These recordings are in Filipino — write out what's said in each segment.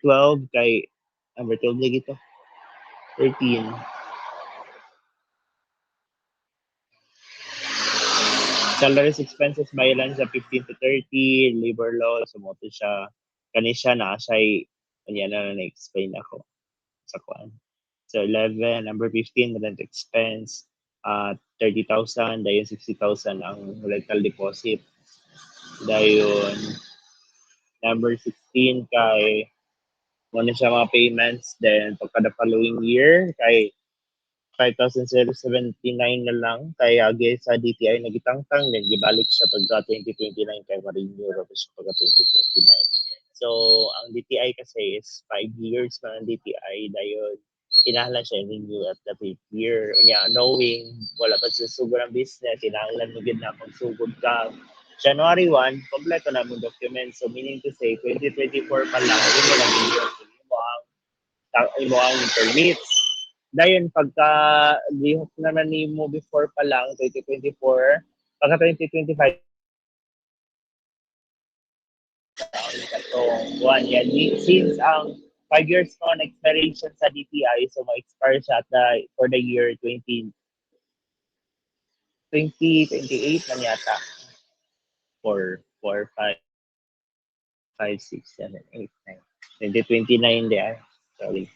12 kay number 12 lagi to. 13. Salaries expenses bayad sa 15 to 30, labor law, sumoto siya. Kani siya na siya kanya na explain ako sa kuan. So 11, number 15 rent expense 30,000, dayon 60,000 ang rental deposit. Dayon number 16 kay mo na siya mga payments, then pagka the following year kay 5,079 na lang kay agi sa DTI nagitangtang then gibalik siya pagka 2029 kay ma-renew ra siya pagka 2029. So ang DTI kasi is 5 years pa ang DTI dayon kinahanglan siya renew at the 5th year. Yeah, knowing wala pa siya sugod ang business, kinahanglan mo gid na kung sugod ka January 1, kompleto na mong documents. So meaning to say 2024 pa lang yun na imo ang permits. Dayon pagka lihok naman nimo before pa lang 2024, pagka 2025 katong one yan. Since ang 5 years ko on expiration sa DTI, so ma-expire siya at for the year 2028 man yata. 4, 5, 6, 7, 8, 9. 2029 di ay. Sorry.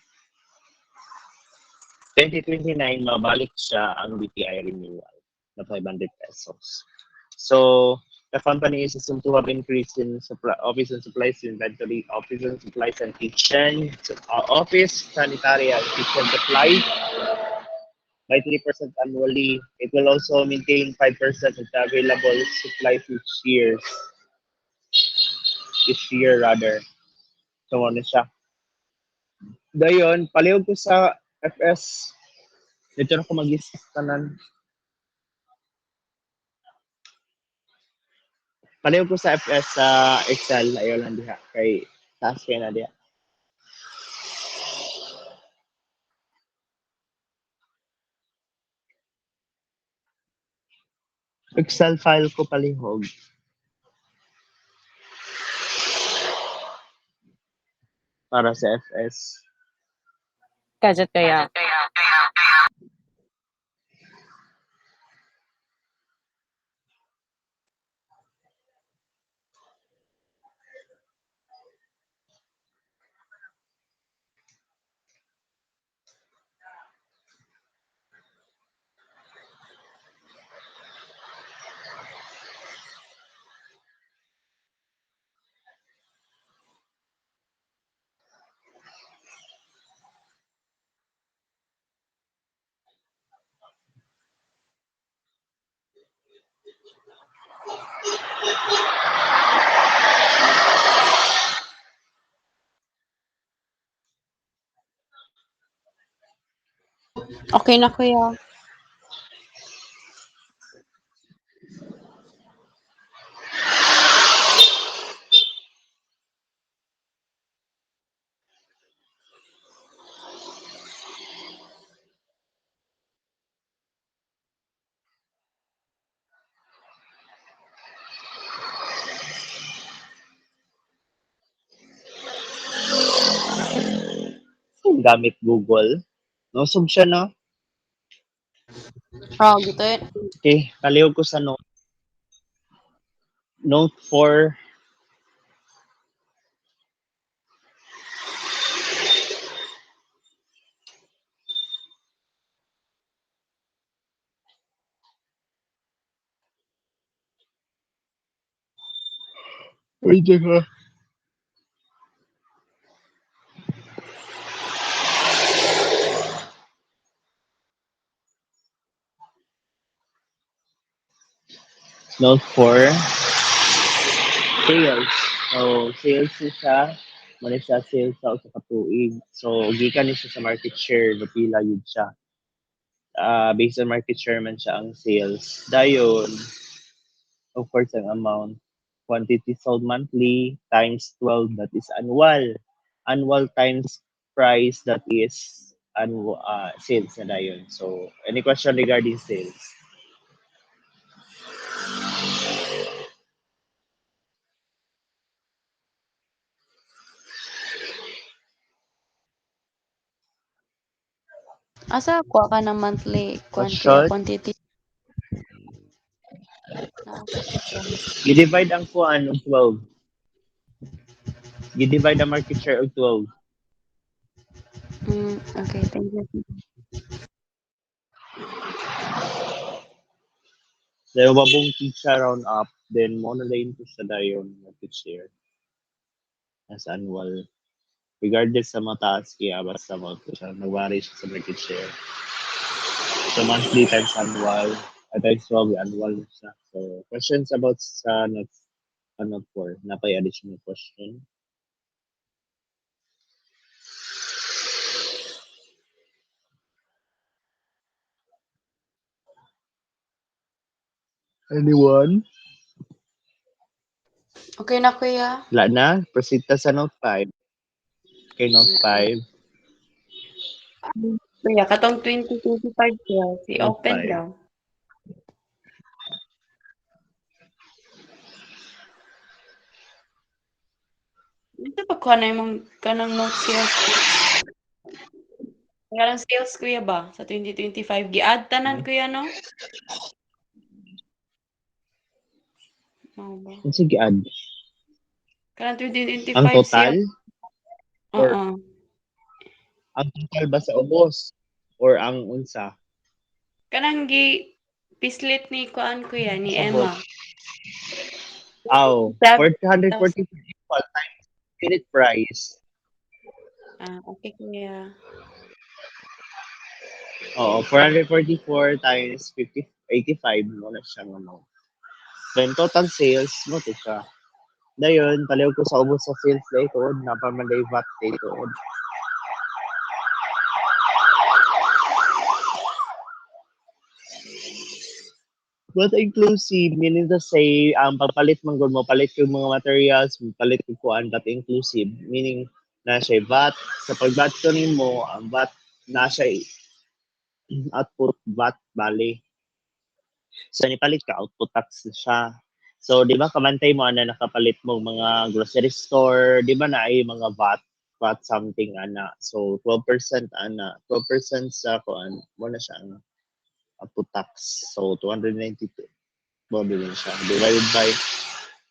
2029, mabalik siya ang DTI renewal na 500 pesos. So, the company is assumed to have increased in office and supplies, inventory, office and supplies and kitchen, office, sanitary and kitchen supplies by 3% annually. It will also maintain 5% of the available supplies each year rather. So, ano siya. Dayon, palihog ko sa FS. Dito na ko mag-list tanan. Palihog ko sa FS sa Excel. Ayaw lang diha. Kay task kay na diha. Excel file ko palihog. Para sa FS. Kajet kaya. Okay na kuya. Gamit Google. Nosog siya no? Gitu eh. Okay, palihog ko sa Note 4. Wait ka. Note 4. Sales. So, sales siya. Mali siya sales sa usa ka tuig. So, gikan ni siya sa market share, napila yun siya. Based on market share man siya ang sales. Dayon, of course, ang amount. Quantity sold monthly times 12, that is annual. Annual times price, that is annual sales na dayon. So, any question regarding sales? Asa kuha ka ng monthly kuan kuya Question, quantity na i-divide ang kuan og 12. I-divide ang market share og 12. okay, thank you. Dahil wabong siya round up, then mo na lang siya dayon market share as annual. Regardless sa mataas kaya basta mo siya, nag-vary siya sa market share. So monthly times annual, times 12 annual siya. So questions about sa next ano for, napay additional question. Anyone? Okay na kuya. Wala na, proceed ta sa note 5. Okay, note Wala na. 5. Kuya katong 2025 kuya si Note open 5. daw. Ito pa kuha na yung kanang notes sales. Kanang sales kuya ba sa 2025 gi-add tanan kuya no? Mao ba? Sige, add. Kanang Ang 2025 total? sales. Or Oo. ang total ba sa ubos? Or ang unsa? Kanang gi pislit ni kuan kuya ni Sabot. Emma. Aw, 7,000. 444 equal times unit price. Okay kuya. Oo, 444 times 50, 85 mo na siyang amount. Then total sales mo to siya. Dayon, paliw ko sa ubos sa sales day ko, napamanday VAT day ko. But inclusive, meaning to say, ang pagpalit man gud mo, palit yung mga materials, palit yung kuan, but inclusive. Meaning, na siya VAT. Sa pag-VAT ko mo, ang VAT, na siya output VAT, bali. So, nipalit ka, output tax na siya. So, di ba, kamantay mo, ana, nakapalit mo mga grocery store, di ba, na ay mga VAT something, ana. So, 12%, ana. 12% sa kuan, mo na siya, ang output tax. So, 292. Babili siya. Divided by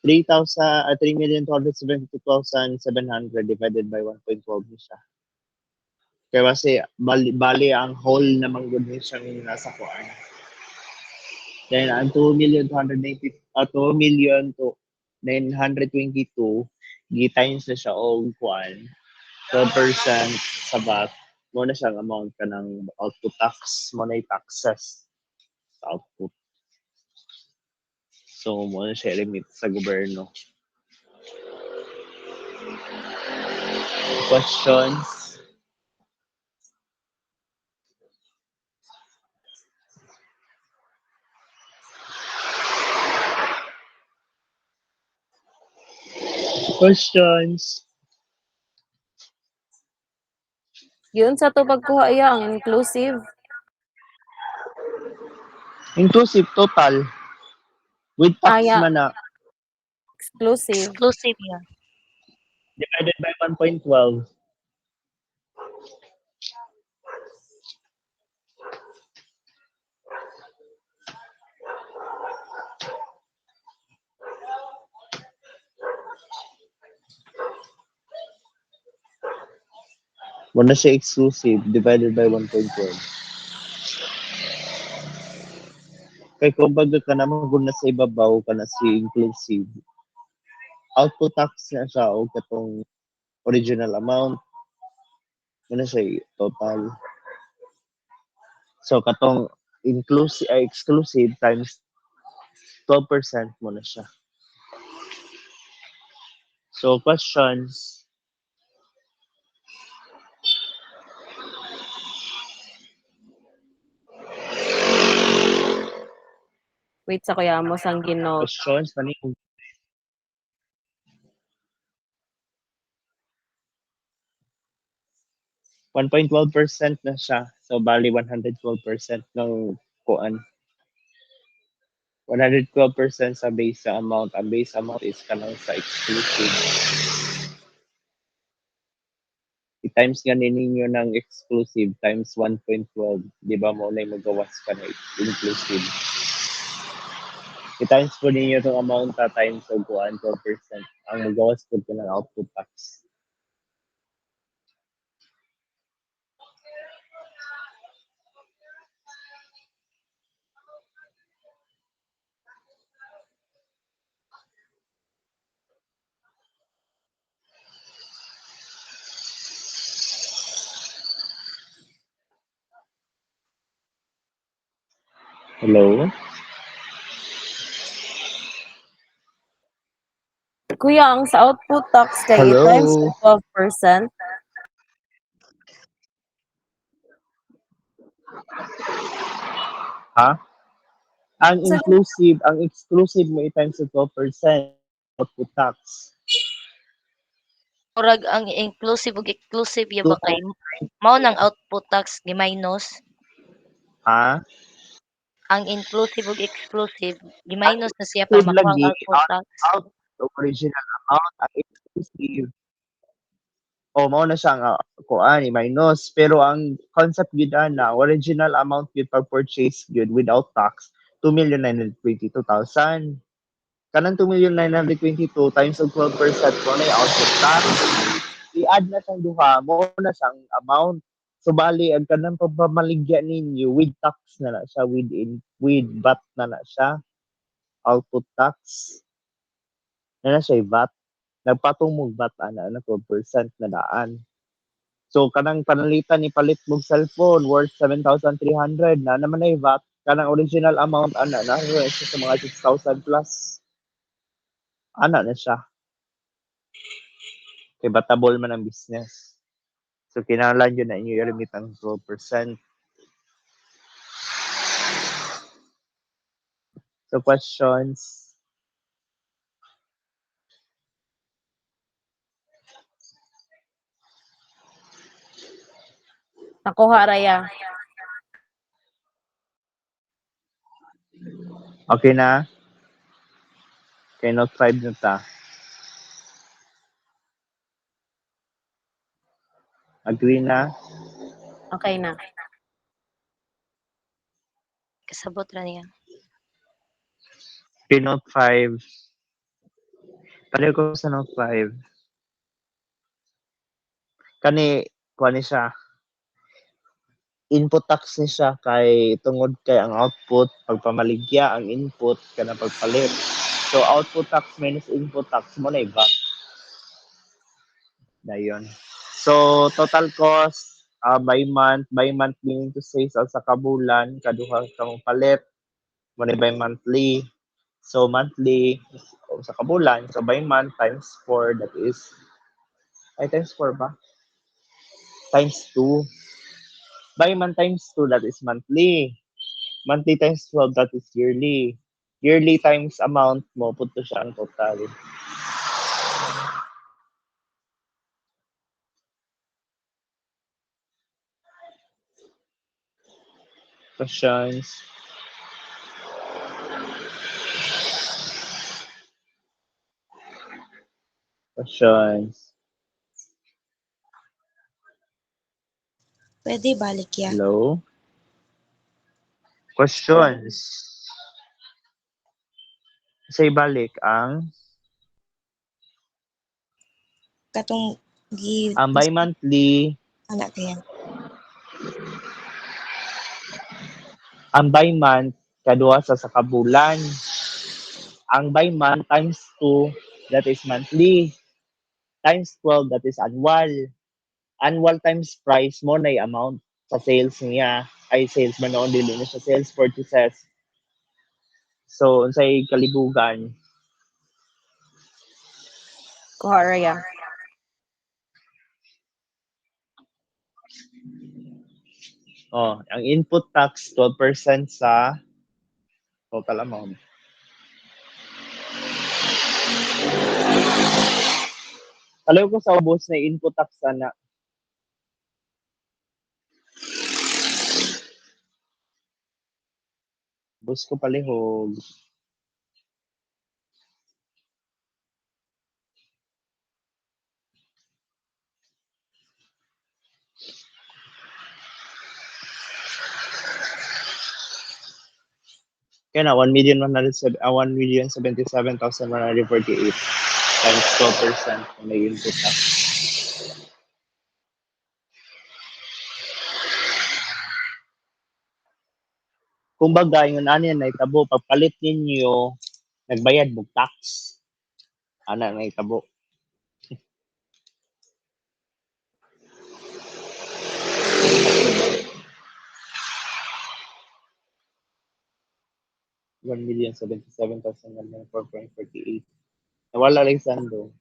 3,272,700 divided by 1.12 siya. Kaya kasi bali ang whole naman good niya siyang nasa kuan. Then ang 2,290 2 million to 922 gi-times na siya og kuan 12% sa VAT mo na siyang amount ka ng output tax mo na taxes sa output. So mo na siya limit sa gobyerno. Questions? Questions? Yun sa to pagkuha iya ang inclusive. Inclusive total. With tax Aya, man na exclusive. Exclusive yan. divided by 1.12. Wala siya exclusive divided by 1.12. Kay kung baga ka naman kung nasa ibabaw ka na si inclusive, output tax na siya o katong original amount. Wala siya total. So katong inclusive exclusive times 12% mo na siya. So questions? Wait sa kuya mo sang ginote. Questions? Paning 1.12% na siya. So bali 112% ng kuan. 112% sa base sa amount. Ang base amount is kanang sa exclusive. times ganin ninyo ng exclusive times 1.12, di ba mo na magawas ka na inclusive. I-times po ninyo itong amount na times of 12%. Ang magawas po ko ng output tax. Hello? Kuya, ang sa output tax kay Hello? i-times sa 12%. Ha? Ang Sa inclusive, ang exclusive mo i-times sa 12% output tax. Murag ang inclusive ug exclusive ya ba kay 2,000. mao nang output tax gi-minus. Ha? Ang inclusive ug exclusive Ang gi-minus na siya para exclusive makuha ang lagi, output tax. out of original amount. Ang exclusive, o mao na siya ang kuan i-minus. Pero ang concept gid na original amount gid pag purchase gid without tax, 2,922,000. Kanang 2,922 times of 12% mo na yung output tax. I-add na siyang duha, mo na siyang amount. So bali ang kanang pagpamaligya ninyo with tax na siya, with VAT na siya, output tax. Na siya VAT. Nagpatong mo VAT na 12% na daan. So kanang panalitan ni palit mong cellphone worth 7,300 na naman ay VAT. Kanang original amount na sa mga 6,000 plus. Na siya. Kay batable man ang business. So kinahanglan yun na inyo i-remit ang 12%. So questions? nakuha raya. Okay na? Kay note 5 na ta. Agree na? Okay na. Kasabot ra niya. Kay note 5. Pareho ko sa note 5. Kani, kuha ni siya. Input tax ni siya kay tungod kay ang output, pagpamaligya ang input, kana pagpalit. So output tax minus input tax mo na VAT. Dayon. So total cost by month meaning to say sa kabulan kaduha kang palit mo na by monthly. So monthly sa kabulan, so by month times 4 that is times 4 ba? Times 2. By month times 2 that is monthly. Monthly times 12 that is yearly. Yearly times amount mo punto siya ang total. Questions? Questions? Pwede balik ya. Hello? Questions? Say balik ang Katong ang bi-monthly, anak kaya. ang by month kaduha sa kabulan. Ang by month times 2 that is monthly. Times 12 that is annual. Annual times price mo na yung amount sa sales niya. Ay sales man noon dili na siya sales purchases. So unsay kalibugan? Kuha raya. Ang input tax 12% sa total amount. Alam ko sa ubos na input tax sana. Ubos ko palihog. Kaya na 1,177,148 times 12% ang may input tax. Kumbaga, yung ano yan, naitabo, pagpalit ninyo, nagbayad mo tax. Ana, naitabo. $1,077,104.48. Nawala lang sando.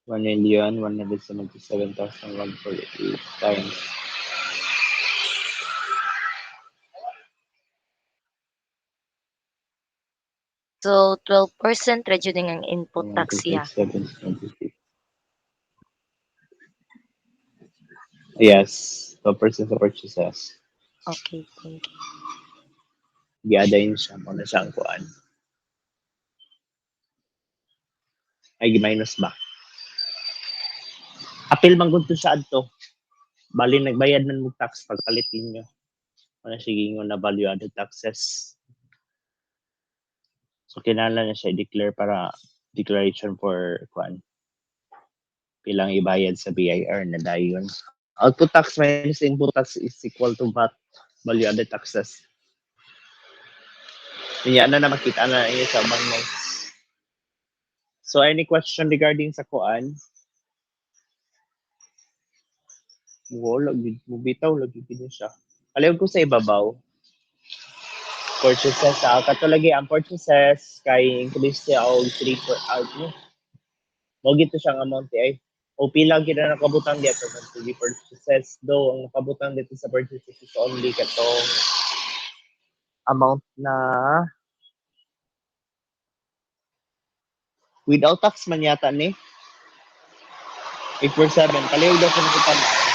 $1,177,148 times. So 12% ra jud ang input tax ya. 1,257.26. Yes, 12% sa purchases. Okay, thank you. Giadayin siya, muna siya ang kuan. Ay, minus ba? Apil man gud to siya adto. Bali nagbayad man mo tax pagpalit ninyo. Ano sige nga na value added taxes. So kinahanglan na siya i-declare para declaration for kuan. Pilang ibayad sa BIR na dayon. Output tax minus input tax is equal to VAT, value added taxes. Kaya na makita na inyo sa bang notes. So any question regarding sa kuan? Wala, bitaw lagi din siya. Alam ko sa ibabaw. Purchases, katulagi ang purchases kay increase siya og 3 per out mo. Mo gito siyang amount ay o pila gid na nakabutang dito sa purchases, though ang nakabutang dito sa purchases is only katong amount na without tax man yata ni 847 kalihog daw sa nakutan na.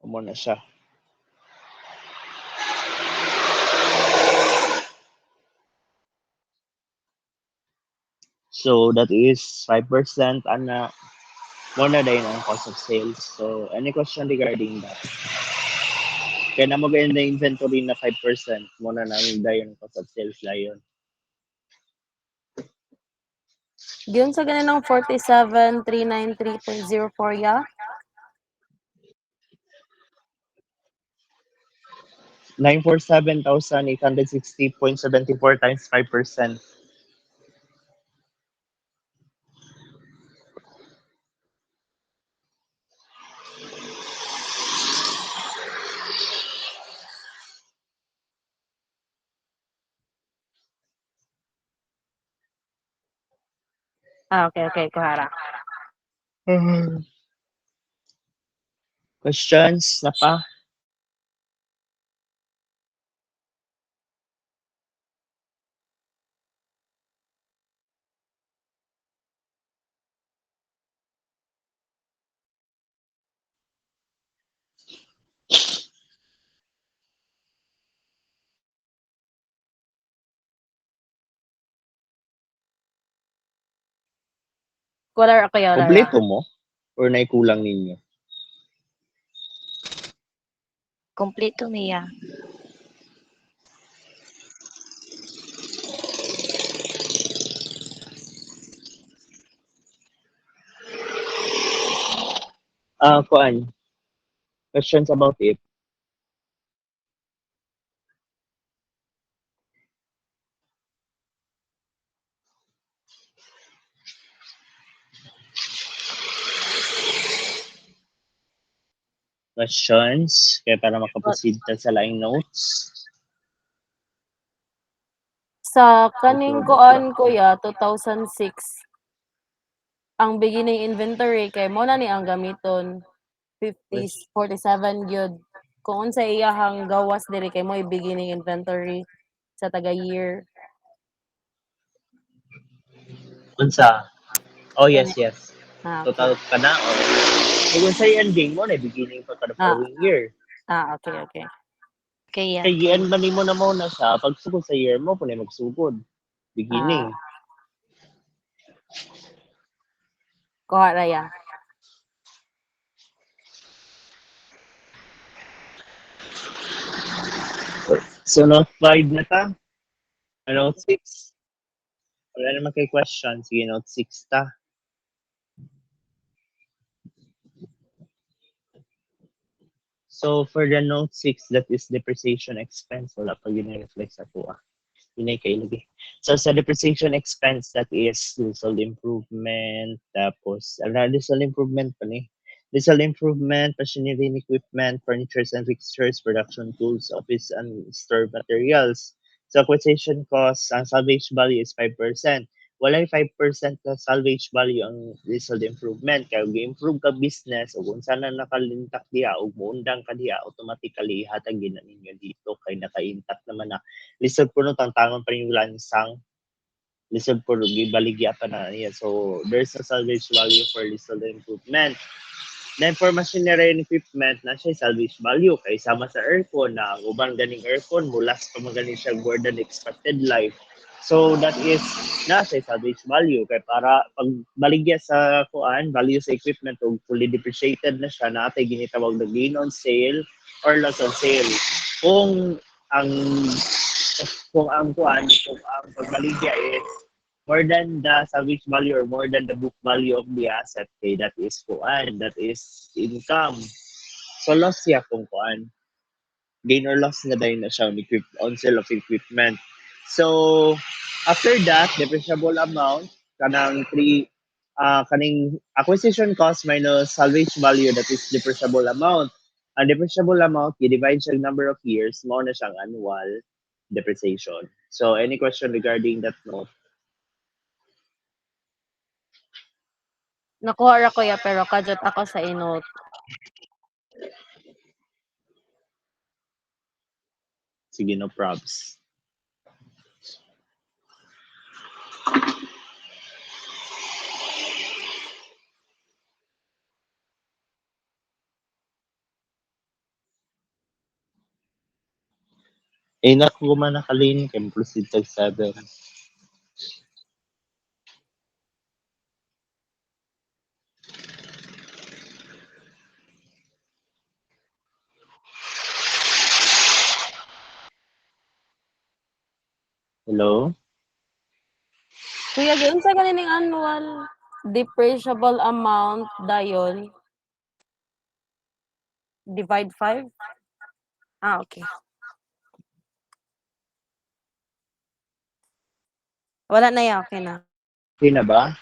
Amo na siya. So that is 5% ana more na din ang cost of sales. So any question regarding that? Kaya na mo ganyan na inventory na 5% mo na nang dayon cost of sales layon. Diyon sa ganinang 47,393.04 ya. 947,860.74 times 5%. Okay, kuhara. Questions na pa? Wala kayo, wala. Kompleto mo? Or naikulang ninyo? Kompleto niya. Kuan. Questions about it? Questions? Kaya para makaproceed ta sa laing notes. Sa kaning kuan kuya 2006 ang beginning inventory kay mo na ni ang gamiton 47 gyud. Kung unsa iyahang gawas diri kay mo beginning inventory sa taga year. Unsa? Oh, yes. Okay. Total ka na. Oh. Kung unsa yung ending mo, na beginning pa ka the following year. Okay. Kaya. Kay gian man nimo na mo na siya pag sugod sa year mo pud magsugod. Beginning. Kuha ra ya. So note 5 na ta. Note 6. Wala naman kay question. Sige, note 6 ta. So for the note 6, that is depreciation expense. Wala pa yun reflect sa kuha. Yun ay kailagay. So sa depreciation expense, that is leasehold improvement. Tapos, leasehold improvement pa ni. Leasehold improvement, machinery and equipment, furnitures and fixtures, production tools, office and store materials. So acquisition cost, ang salvage value is 5%. Walay 5% na salvage value ang leasehold improvement. Kaya gi-improve ka business o kung saan na nakalintak diya o muundang ka diya, automatically hatag gina ninyo dito kay naka-intact naman na lisod po no tantangon pa yung lansang lisod po gibaligya pa na niya. So there's a salvage value for leasehold improvement. Then for machinery and equipment, na siya salvage value kay sama sa aircon na ubang ganing aircon mulas pa magaling siya more than expected life. So that is na siya salvage value kay para pag baligya sa kuan value sa equipment o fully depreciated na siya na atay ginitawag na gain on sale or loss on sale. Kung ang kung ang pagbaligya is more than the salvage value or more than the book value of the asset, okay, that is kuan, that is income. So loss siya kung kuan. Gain or loss na dahil na siya on sale of equipment. So after that, depreciable amount kanang kaning acquisition cost minus salvage value, that is depreciable amount. Ang depreciable amount, i-divide siya number of years, mo na siyang annual depreciation. So any question regarding that note? Nakuha ra ko ya pero kadjot ako sa inote. Sige, no probs. Eh, naku man nakalin kay proceed tag 7. Hello? Kuya, giunsa ganing annual depreciable amount dayon? Divide 5? Ah, okay. Wala na ya, okay na. Okay na ba?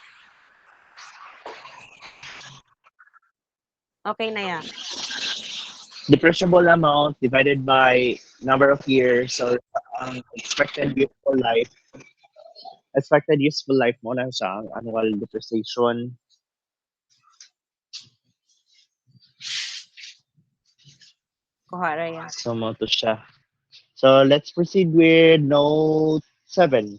Okay na ya. Depreciable amount divided by number of years or expected useful life mo na siya ang annual depreciation. Kuha ra ya. So mo to siya. So let's proceed with note 7.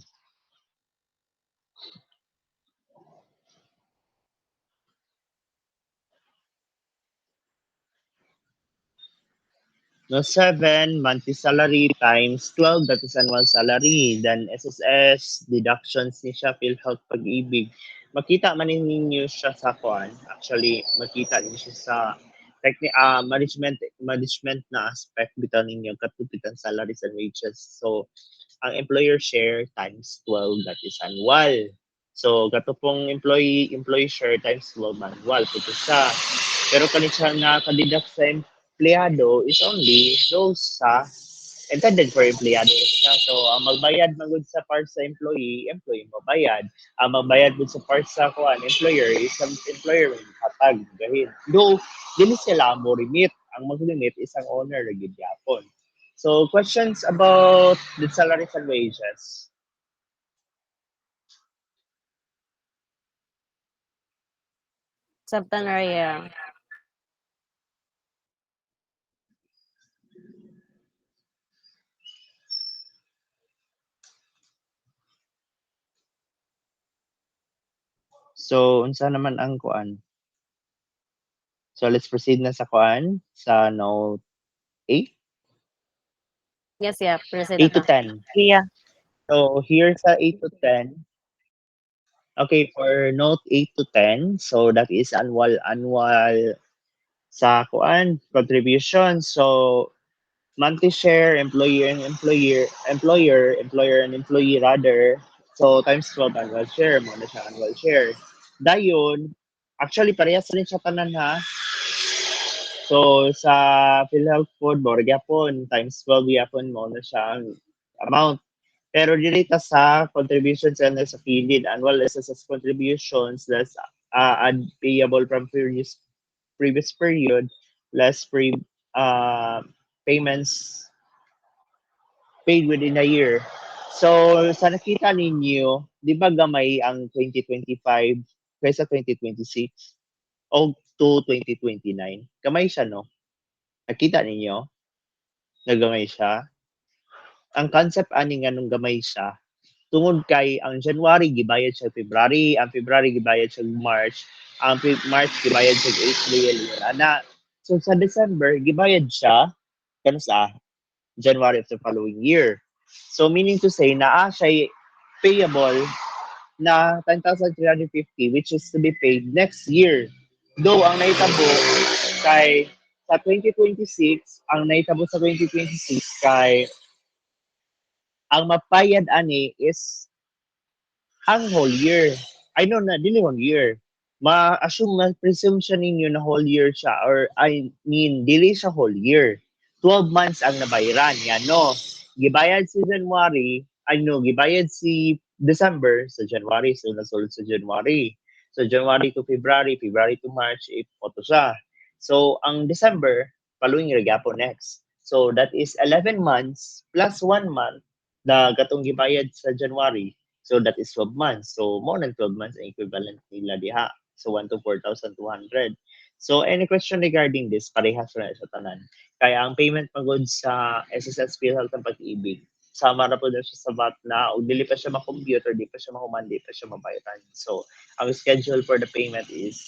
Note 7, monthly salary times 12, that is annual salary. Then SSS, deductions ni siya, PhilHealth, Pag-ibig. Makita man ninyo siya sa kuan. Actually, makita ninyo siya sa management na aspect bitaw ninyo katupitan salaries and wages. So, ang employer share times 12, that is annual. So, gato pong employee share times 12 annual. Ito siya. Pero kani siya nakadidak sa empleyado is only those sa intended for empleyado siya. So, ang magbayad magud sa part sa employee magbayad. Ang magbayad gud sa part sa kuan employer is ang employer hatag gahin. Though dili sila mo remit, ang mag-remit is ang owner ra gid yapon. So, questions about the salaries and wages? Sabtan ra ya. So, unsa naman ang kuan? So, let's proceed na sa kuan sa note 8. Yes, yeah, 8 present to na. 10. Yeah. So here sa 8 to 10, okay, for note 8 to 10, so that is annual sa kuan contribution. So monthly share, employer and employee rather. So times 12 annual share, mo na siya annual share. Dayon, actually parehas rin siya tanan ha. So sa PhilHealth Food, more gyapon times 12 gyapon mo na siya ang amount. Pero dili ta sa contributions and sa PhilHealth annual SSS contributions less payable from previous period less uh, payments paid within a year. So, sa nakita ninyo, di ba gamay ang 2025 kaysa 2026 o to 2029? Gamay siya, no? Nakita ninyo? Nagamay siya? Ang concept ani nga nung gamay siya, tungod kay ang January gibayad siya February, ang February gibayad siya March, ang March gibayad siya April, ana. So sa December gibayad siya kanus January of the following year. So meaning to say naa siya payable na 10,350 which is to be paid next year. Though ang naitabo kay sa 2026, ang naitabo sa 2026 kay ang mapayad ani is ang whole year. I know na, dili whole year. Ma-assume, ma-presume siya ninyo na whole year siya or I mean, dili siya whole year. 12 months ang nabayaran. Yan, no? Gibayad si January, gibayad si December sa January, so nasulod sa January. So January to February, February to March, ito siya. So ang December, following year gapo next. So that is 11 months plus 1 month na gatong gibayad sa January. So that is 12 months. So more than 12 months ang equivalent nila diha. So 1 to 4,200. So any question regarding this, parehas na sa tanan. Kaya ang payment pagod sa SSS PhilHealth ng Pag-ibig, sama na po na siya sa VAT na o dili pa siya ma-compute or di pa siya mahuman, di pa siya mabayaran. So ang schedule for the payment is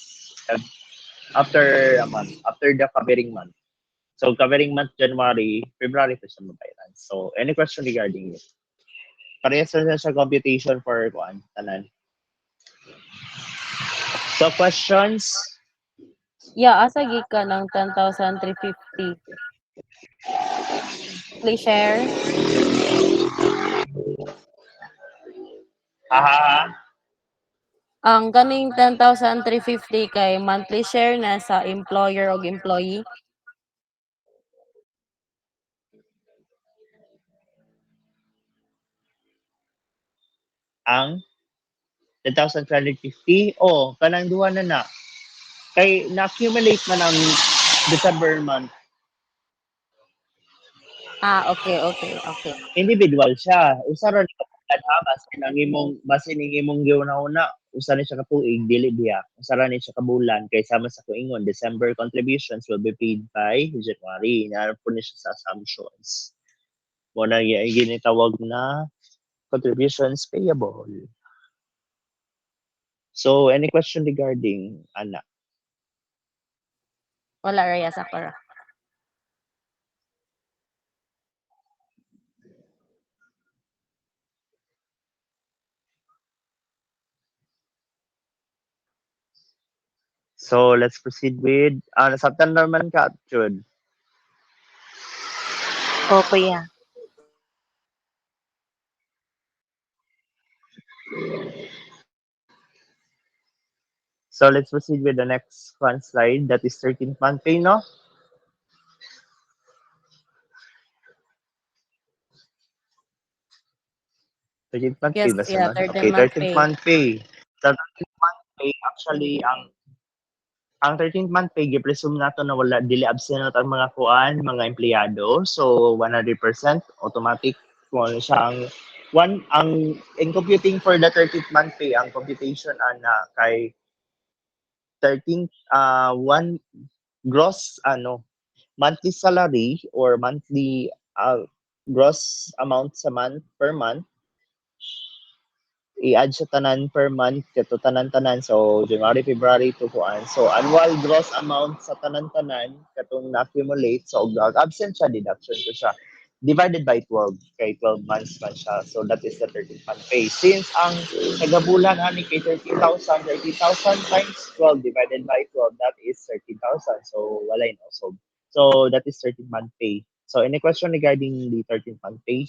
after a month, after the covering month. So covering month January, February pa siya mabayaran. So any question regarding it? Parehas na siya computation for kuan tanan. So questions? Yeah, asa gi ka ng 10,350. Please share. Haha. Ang kaning 10,350 kay monthly share na sa employer o employee. Ang 10,350 kanang duha na kay na-accumulate man ang December month. Okay. Individual siya. Usa ra basin ang imong giuna-una, usa ni siya ka tuig dili diha. Usa ra ni siya ka bulan kay sama sa kuingon December contributions will be paid by January. Na po ni siya sa assumptions. Mo na ginitawag na contributions payable. So any question regarding ana? Wala ra ya sa para. So let's proceed with nasabtan naman ka, Chud. Opo, yeah. So let's proceed with the next one slide. That is 13th month pay, no? Thirteenth month pay Yes, ba yeah, naman? 13 Okay, month 13th pay. month pay. Sa 13th month pay, actually, ang 13th month pay, gi-presume nato na wala, dili absent na ang mga kuan, mga empleyado. So, 100% automatic kung ano siya in computing for the 13th month pay, ang computation ana kay 13th, one gross, monthly salary or monthly gross amount sa month per month i-add sa tanan per month kato tanan-tanan so January, February to kuan so annual gross amount sa tanan-tanan katong na-accumulate so og absent siya deduction ko siya divided by 12. Kay 12 months man siya. So that is the 13th month pay. Since ang tagabulan ani kay 30,000 times 12 divided by 12, that is 13,000. So wala no. So that is 13th month pay. So any question regarding the 13th month pay?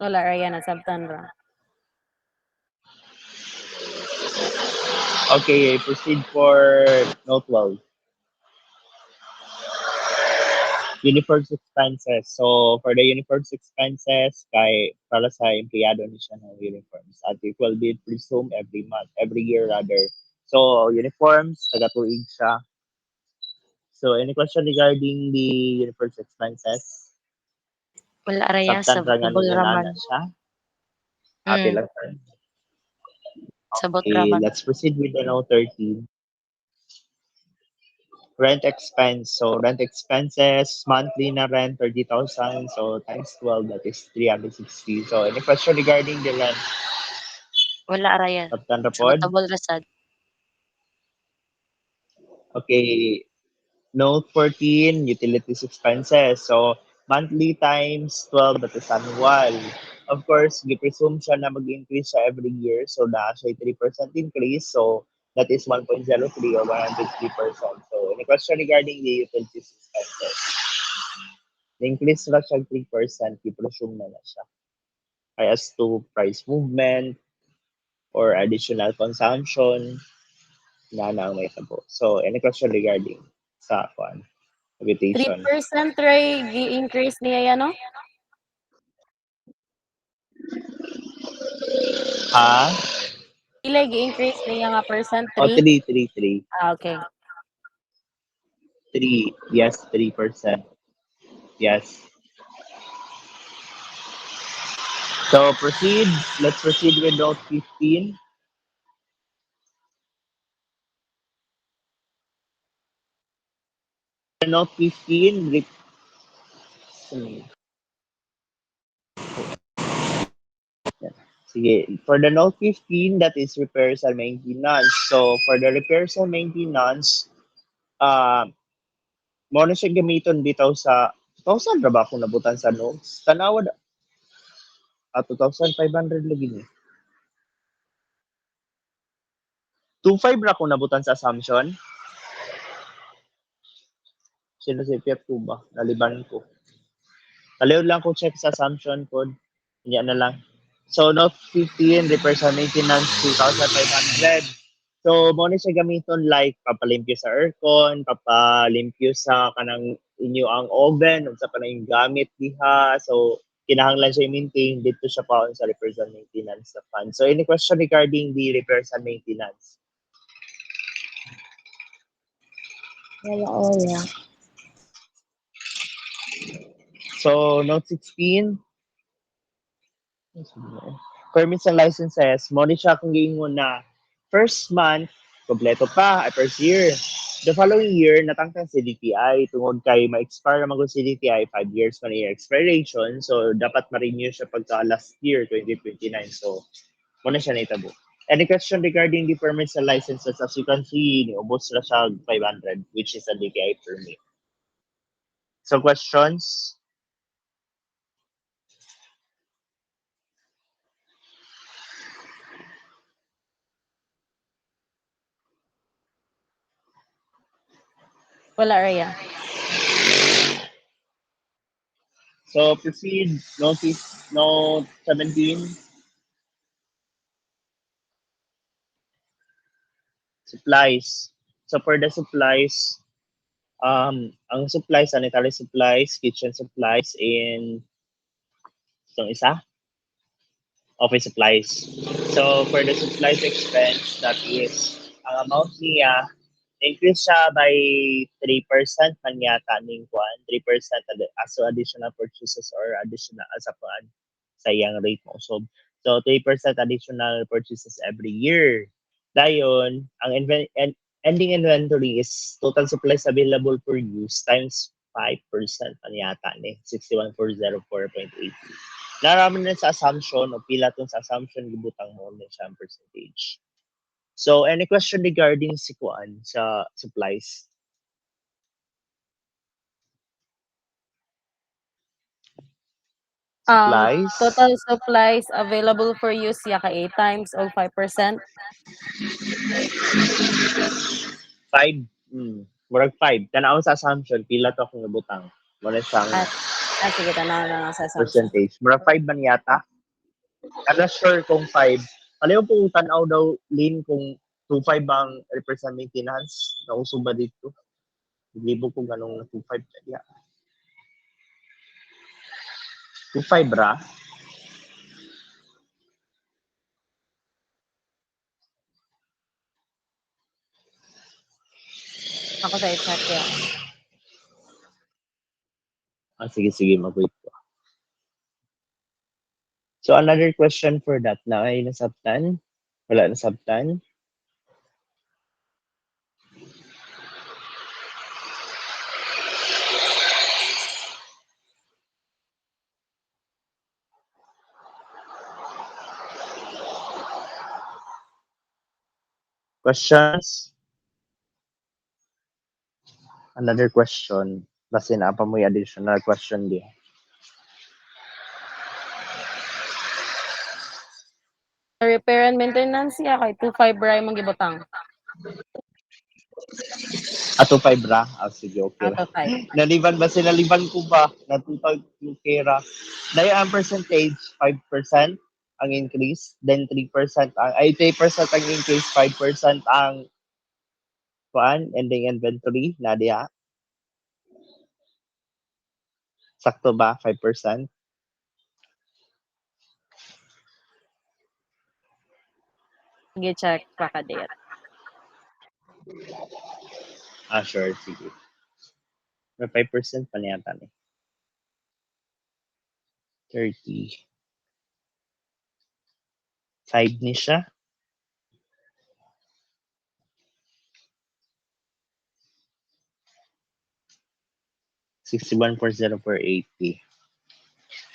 Wala ra yan, nasabtan ra. Okay, proceed for note 12. Uniforms expenses. So for the uniforms expenses, para sa empleyado ni siya ng uniforms. At it will be presumed every year rather. So uniforms, taga-tuig siya. So any question regarding the uniforms expenses? Wala ra ya, Sabtan ra nga sabtable niya raman. na siya. Happy lang sir. Sabot Okay, raman. let's proceed with the note 13. Rent expense. So rent expenses, monthly na rent, 30,000. So times 12, that is 360. So any question regarding the rent? Wala ra ya. Sabtan ra pod? Sabotable ra sad. Okay, note 14, utilities expenses. So monthly times 12, that is annual. Of course, gi-presume siya na mag-increase siya every year. So na siya 3% increase. So that is 1.03 or 103%. So any question regarding the utilities expenses? The-increase na siya 3%, i-presume na siya. As to price movement or additional consumption, na ang may tabo. So, any question regarding sa habitation? 3% ray gi-increase niya yan, no? Ha? Ila gi-increase niya nga percent, O, 3? 3. Ah, okay. 3. Yes, 3%. Yes. So, proceed. Let's proceed with note 15. Note 15, sige. For the note 15, that is repairs and maintenance. So, for the repairs and maintenance, mo na siya gamiton bitaw sa 2,000 ra ba akong nabutan sa notes? Tanawa 2,500 lagi ni. 2,500 ra akong nabutan sa assumption. Sino si Pep ba? Naliban ko. Kaliw lang ko check sa assumption code. Hindi na lang. So, note 15, repairs and maintenance, 2,500. So, mo na siya gamiton like papalimpyo sa aircon, papalimpyo sa kanang inyo ang oven, unsa pa na yung gamit diha. So, kinahanglan siya i-maintain dito siya pa sa repairs and maintenance sa fund. So, any question regarding the repairs and maintenance? Wala. So, note 16, permits and licenses, mo ni siya kung giingon na first month, kompleto pa, first year. The following year, natangtang si DTI tungod kay ma-expire naman si DTI, 5 years man yung expiration. So, dapat ma-renew siya pagka last year, 2029. So, muna siya naitabo. Any question regarding the permits and licenses? As you can see, niubos na siya 500, which is a DTI permit. So, questions? Wala ra yan. So, proceed. Note 17. Supplies. So, for the supplies, ang supplies, sanitary supplies, kitchen supplies, and itong isa, office supplies. So, for the supplies expense, that is, ang amount niya, increase siya by 3% man yata ning kuan, 3% as additional purchases or additional as a kuan sa iyang rate mo. So 3% additional purchases every year. Dayon, ang ending inventory is total supplies available for use times 5% man yata ni 61,404.80. Naraman na sa assumption o pila tong sa assumption gibutang mo na siyang percentage. So, any question regarding si Kuan sa supplies? Supplies. Total supplies available for use ya ka 8 times o 5%. 5. Murag 5. Tanaw sa assumption, pila to akong nabutang. Wala siyang Sige, tanaw na lang sa assumption. percentage. Murag 5 man yata. I'm not sure kung 5. Ano yung pong tanaw daw, Lin, kung 2.5 bang represent maintenance? Nauso ba dito? Libo kung ganong 2.5. Yeah. 2.5 ra? Ako sa i-check ya. Sige, mag-wait ko. So, another question for that na ay nasabtan? Wala nasabtan? Questions? Another question. Basta na pa mo yung additional question di. Repair and maintenance ya kay 2.5 ra imong gibutang. Ato 5 ra? Sige, okay. Out of 5. Naliban ba sinaliban ko ba? Natutag yung kera. Dahil ang percentage, 5% ang increase, then 3% ang, 3% ang increase, 5% ang ending inventory, Nadia. Sakto ba? 5%? Sige, check pa ka date. Sure, sige. May 5% pa niya ni. 30. 5 ni siya. 61.0 per 80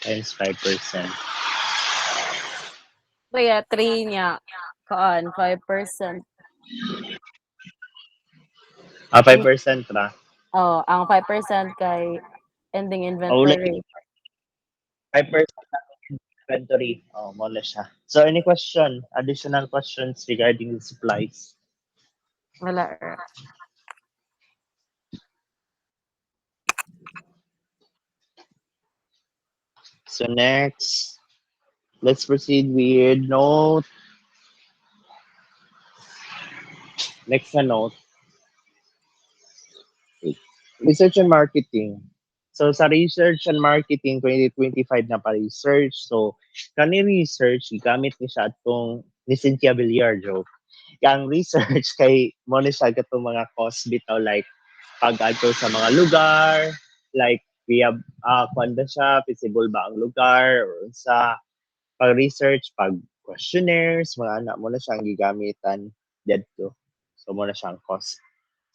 times 5%. Kaya 3 niya kaan 5%. 5% ra. Oh, ang 5% kay ending Ulit. inventory. 5% inventory. Mula siya. So, any question? Additional questions regarding the supplies? Wala ra. So, next, let's proceed with note. Next na note. Research and marketing. So, sa research and marketing, 2025 na pa-research. So, kani research, gamit ni siya itong ni Cynthia Villar, joke. Ang research kay mo ni siya katong mga cost bitaw like pag-adto sa mga lugar, like we have kuan ba siya, feasible ba ang lugar, or sa pag-research, pag-questionnaires, mga anak mo na siyang gigamitan dito. So, mo na siyang cost.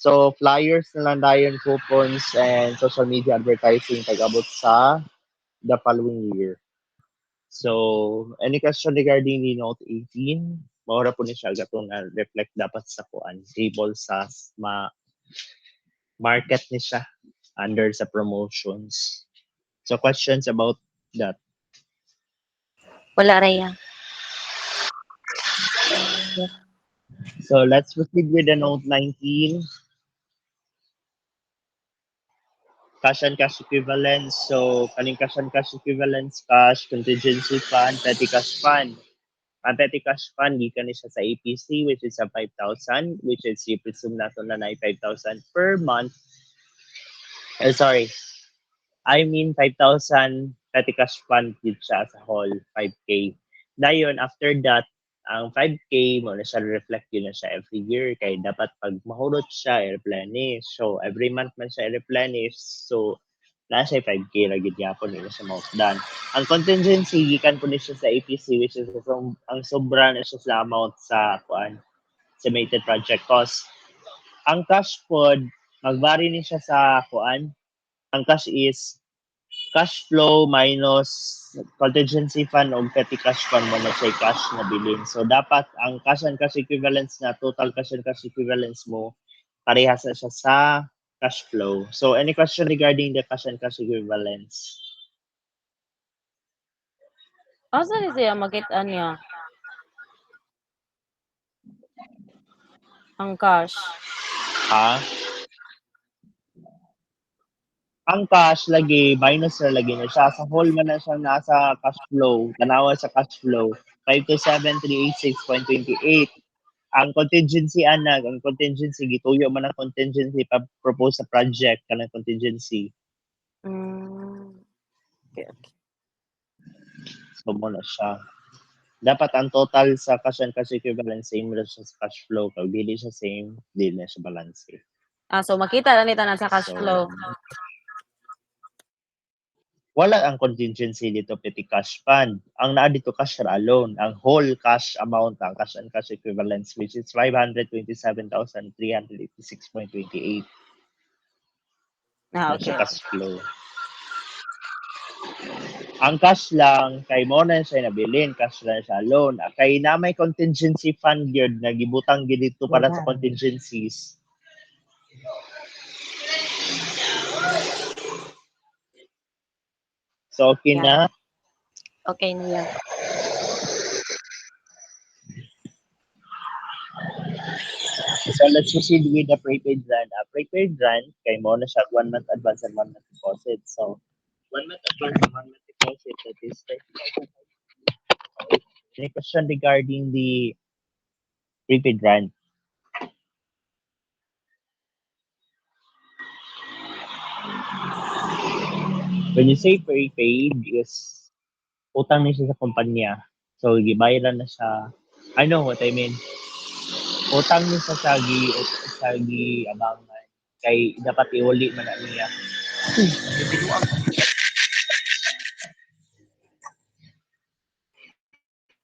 So, flyers na lang dayon, coupons, and social media advertising pag-abot sa the following year. So, any question regarding the Note 18? Maura po ni siya gatong reflect dapat sa kuan table sa market ni siya under sa promotions. So, questions about that? Wala Raya. So, let's proceed with the Note 19. Cash and cash equivalents. So, kaning cash and cash equivalents, cash, contingency fund, petty cash fund. Ang petty cash fund, gikan ni siya sa APC, which is a 5,000, which is i-presume nato na 5,000 per month. Sorry. I mean, 5,000 petty cash fund yun siya as a whole, 5K. Dayon, after that, ang 5K mo na siya reflect yun na siya every year kay dapat pag mahurot siya i-replenish. So every month man siya i-replenish. So na siya 5K lagi gyapon yun na siya mausdan. Ang contingency gikan po ni siya sa APC which is ang sobra na siya sa amount sa kuan estimated project cost. Ang cash pod magvary ni siya sa kuan. Ang cash is cash flow minus contingency fund o petty cash fund mo na siya cash na bilin. So, dapat ang cash and cash equivalents na total cash and cash equivalents mo, parehas na siya sa cash flow. So, any question regarding the cash and cash equivalents? Asa ni siya makita niya ang cash? Ha? Ang cash lagi, minus na lagi na siya. Sa whole man na siya nasa cash flow. Tanawa sa cash flow. 527,386.28. Ang contingency anag, ang contingency, gituyo man ang contingency pa propose sa project kanang contingency. Okay, okay. So mo na siya. Dapat ang total sa cash and cash equivalent same ra siya sa cash flow. Kag dili siya same, dili na siya balance. So makita na nita na sa cash So, flow. wala ang contingency dito petty cash fund. Ang naa dito cash ra alone. Ang whole cash amount, ang cash and cash equivalents, which is 527,386.28 na Okay. siya cash flow. Ang cash lang, kay mo na siya nabilin, cash lang siya alone. Kay na may contingency fund yun, na gibutang gid dito para sa contingencies. So, okay na. Okay niya. So, let's proceed with the prepaid run. Prepaid run, kay mo na siya 1 month advance and 1 month deposit. So, 1 month advance and 1 month deposit, that is 30,000. Any question regarding the prepaid run? When you say prepaid, is utang na siya sa kumpanya. So, gibayaran na siya. I know what I mean. Utang niya sa sagi abangan. Kay dapat iuli man na niya.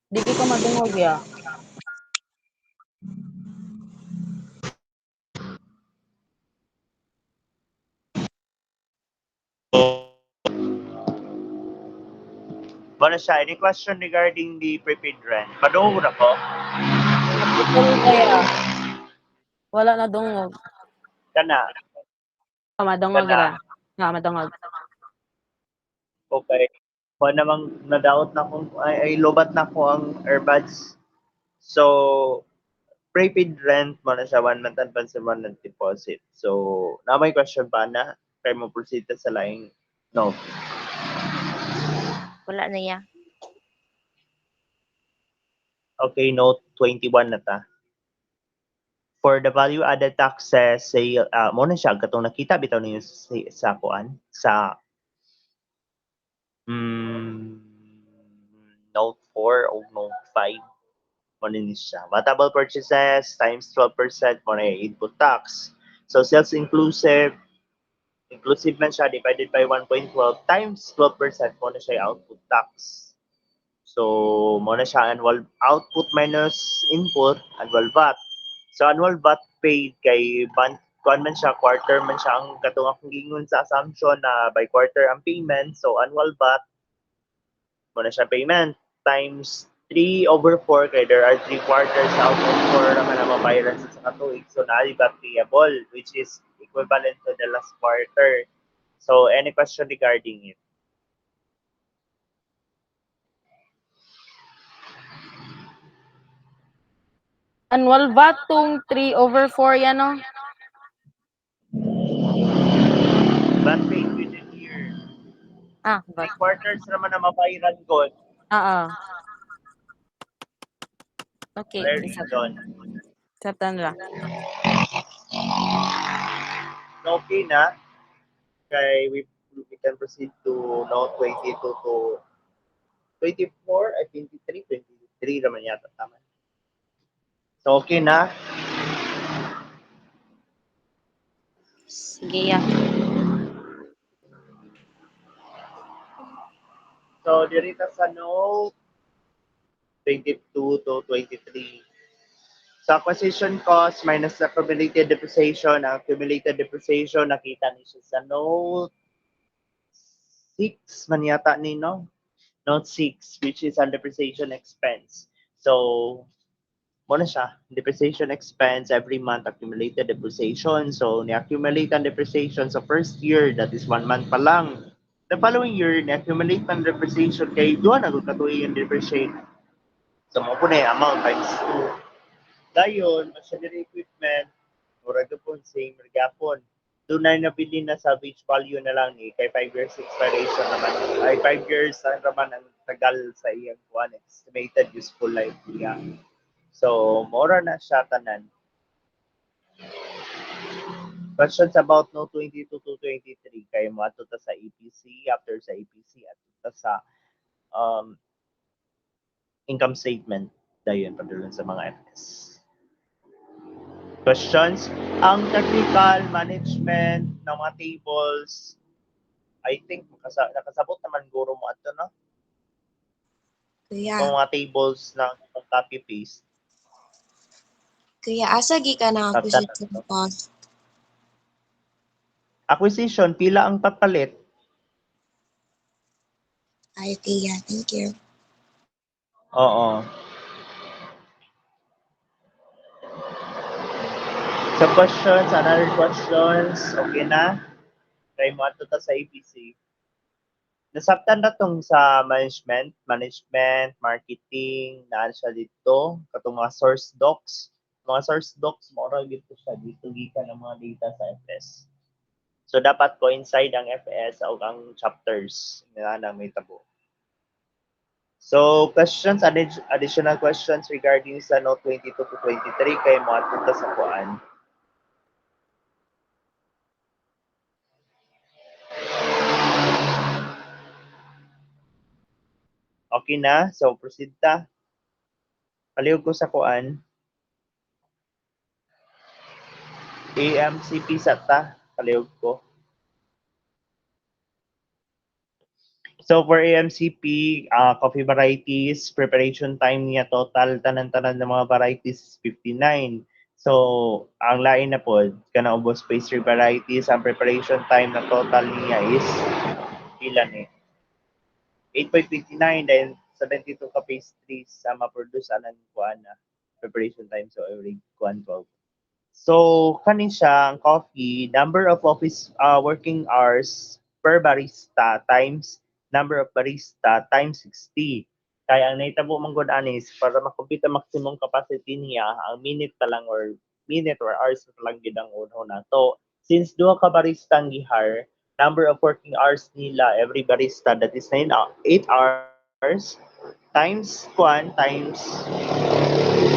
Di ko madungog ya. Wala siya. Any question regarding the prepaid rent? Padungog na ko. Naputol kaya. Wala na dungog. Kana. Madungog ra. Madungog. Okay. Kung namang nadaot na kung ay lobat na ko ang earbuds. So, prepaid rent mo na siya 1 month advance and 1 month deposit. So, na may question pa na? Kaya mo proceed sa laing no. Wala na ya. Okay, note 21 na ta. For the value-added taxes, say, mo na siya, katong nakita, bitaw ninyo sa kuan, sa note 4 o note 5, mo na siya. Vatable purchases times 12% mo na yung input tax. So, sales inclusive man siya, divided by 1.12 times 12% mo na siya yung output tax. So, mo na siya annual output minus input, annual VAT. So, annual VAT paid kay kuan man siya, quarter man siya ang katong akong gingon sa assumption na by quarter ang payment. So, annual VAT, mo na siya payment times 3/4 kay there are 3 quarters out of 4 naman ang mabayaran sa katuig. So, naali VAT payable, which is equivalent to the last quarter. So, any question regarding it? Annual VAT tong 3/4 yan no? VAT paid within year. VAT. 3 quarters naman ang mabayaran ko. Okay, Very done. Satan ra. Okay na. Kay we can proceed to note 22 to 24, I 23 naman yata tama. So okay na. Sige ya. So dirita sa note 22 to 23. So acquisition cost minus accumulated depreciation. Ang accumulated depreciation nakita niyo sa note 6 man yata ni no? Note 6, which is on depreciation expense. So, mo na siya, depreciation expense every month, accumulated depreciation. So, ni-accumulate ang depreciation sa first year, that is 1 month pa lang. The following year, na-accumulate ng depreciation kay doon na katuig ang depreciate. So, mo po na yung amount times 2. Dayon, machinery equipment, mura po, same regapon. Doon na napili na salvage value na lang ni kay 5 years expiration naman. Ay 5 years ang naman ang tagal sa iyang kuan estimated useful life niya. So, mura na siya tanan. Questions about no 22 to 23 kay mo ato ta sa EPC, after sa EPC ato ta sa income statement dayon padulong sa mga FS. Questions? Ang technical management ng mga tables, I think nakasabot naman guro mo ato, no? Kuya, Yung mga tables ng copy-paste. kuya, asa gi ka ng Tata- acquisition cost? Acquisition, pila ang papalit? Ay, kuya, thank you. Oo. So questions, another questions, okay na? Try mo ato ta sa APC. Nasabtan na tong sa management, marketing, naan siya dito, katong mga source docs. Mga source docs, mora dito siya, dito gikan ang mga data sa FS. So dapat coincide ang FS o ang chapters na nang may tabo. So questions, additional questions regarding sa note 22 to 23 kay mo ato sa kuan. Okay na? So, proceed ta. Palihog ko sa kuan. AMCP sa ta. Palihog ko. So, for AMCP, coffee varieties, preparation time niya total, tanan-tanan ng mga varieties, 59. So, ang lain na po, kana ubos pastry varieties, ang preparation time na total niya is, ilan eh? 8.59, then 72 ka pastries sa ma-produce anan kuan na preparation time, so every kuan 12. So kanin siya ang coffee, number of office working hours per barista times number of barista times 60. Kaya ang nahitabo man gud anis para makompute ang maximum capacity niya, ang minute ta lang or hours ta lang gid ang unho na. So since duha ka barista ang gihire, number of working hours nila every barista, that is 8 hours times 1 times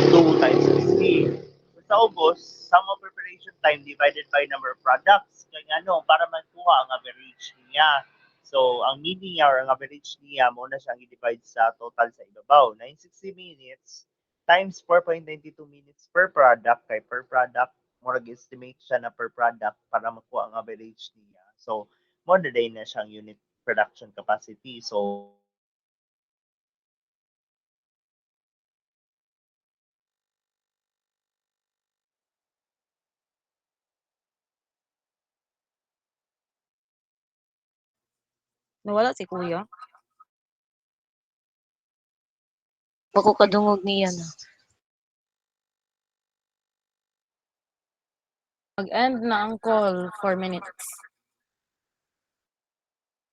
2 times 60. Sa ubos, sum of preparation time divided by number of products. Kaya para magkuha ang average niya. So, ang meaning niya or ang average niya, muna siyang i-divide sa total sa ibabaw. 960 minutes times 4.92 minutes per product. Kay per product, mo nag-estimate siya na per product para makuha ang average niya. So, mo na na siyang unit production capacity. So, Nawala si kuya. Bako kadungog niya na. Mag-end na ang call, 4 minutes.